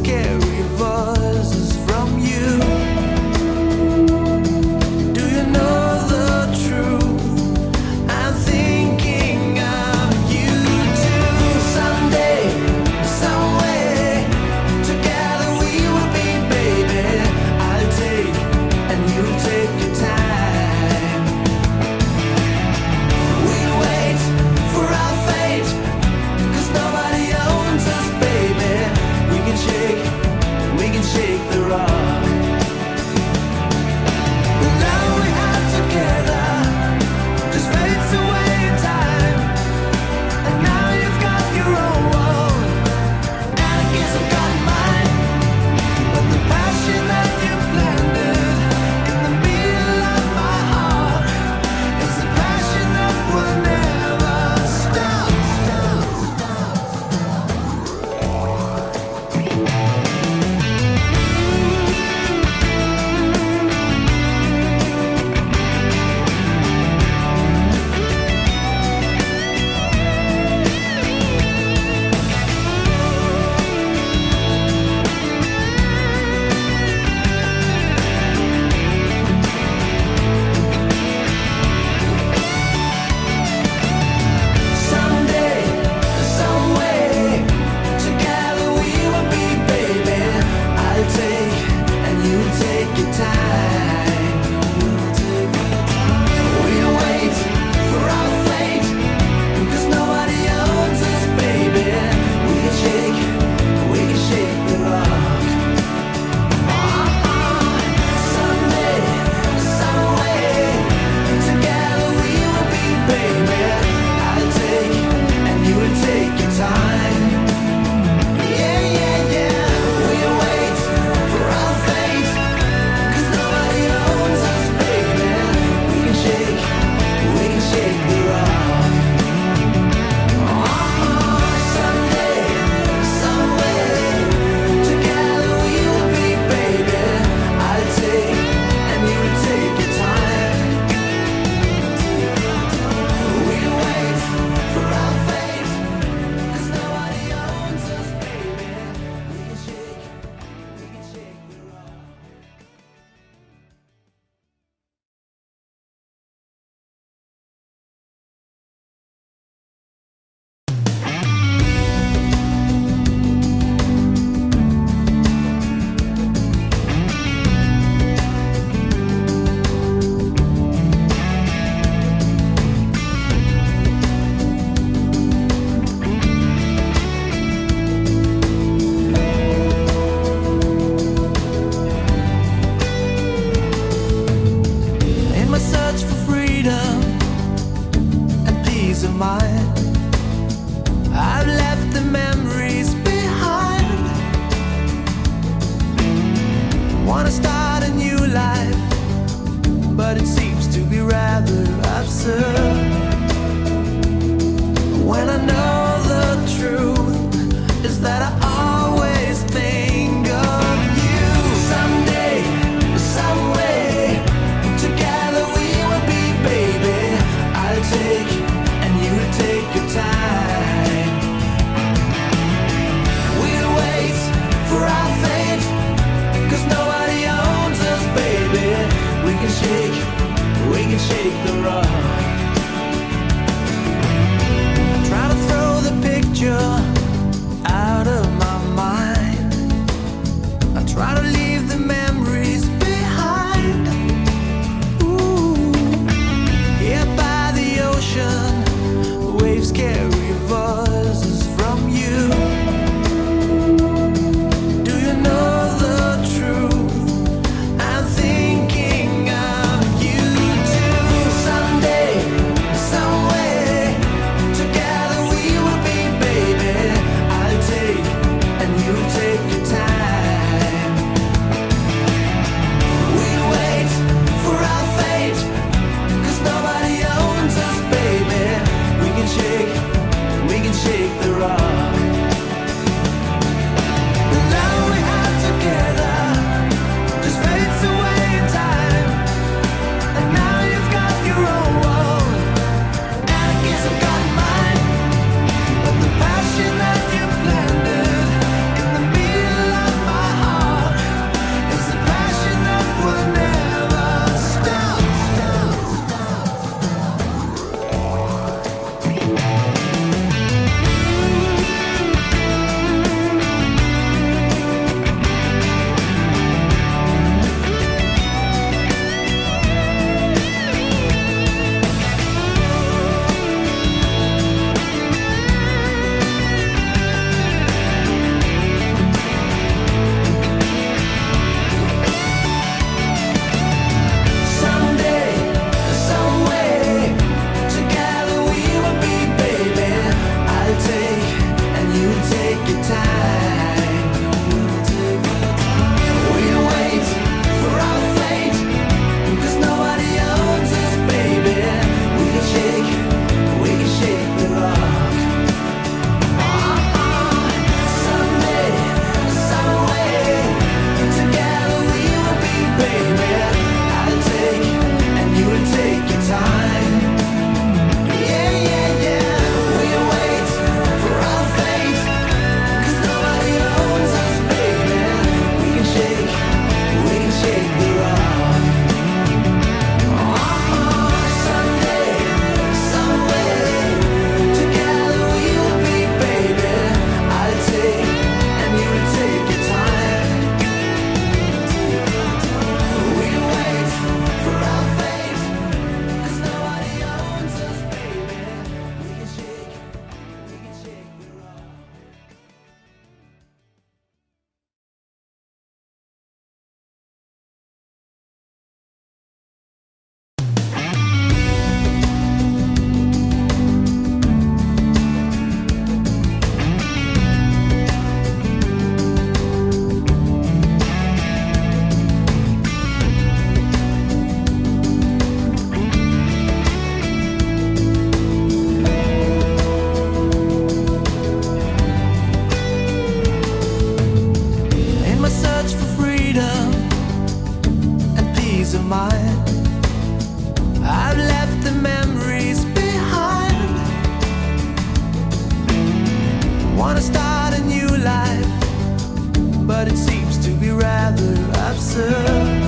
carry voices from you. Do you know the truth? I'm thinking of you too. Someday, some way, together we will be, baby. I'll take and you'll take your time. We wait for our fate, 'cause nobody owns us, baby. We can shake the rock. The love we had together just fades away in time. And now you've got your own world, and I guess I've got mine. But the passion that you planted in the middle of my heart is a passion that will never stop. Someday, some way, together we will be, baby. I'll take and you'll take your time. We'll wait for our fate, 'cause nobody owns us, baby. We can shake the rock. Someday, some way, together we will be, baby. I'll take and you will take your time. Yeah, yeah, yeah. We'll wait for our fate, 'cause nobody owns us, baby. We can shake the rock. Someday, some way, together we will be, baby. I'll take and you will take your time. We'll wait for our fate, 'cause nobody owns us, baby. We can shake the rock. In my search for freedom and peace of mind, I've left the memories behind. Wanna start a new life, but it seems to be rather absurd. When I know the truth is that I always think of you. Someday, some way, together we will be, baby. I'll take and you'll take your time. We'll wait for our fate, 'cause nobody owns us, baby. We can shake the rock. Try to throw the picture out of my mind. I try to leave the memories behind. Ooh, here by the ocean, waves carry voices from you. Do you know the truth? I'm thinking of you too. Someday, freedom and peace of mind. I've left the memories behind. Wanna start a new life, but it seems to be rather absurd.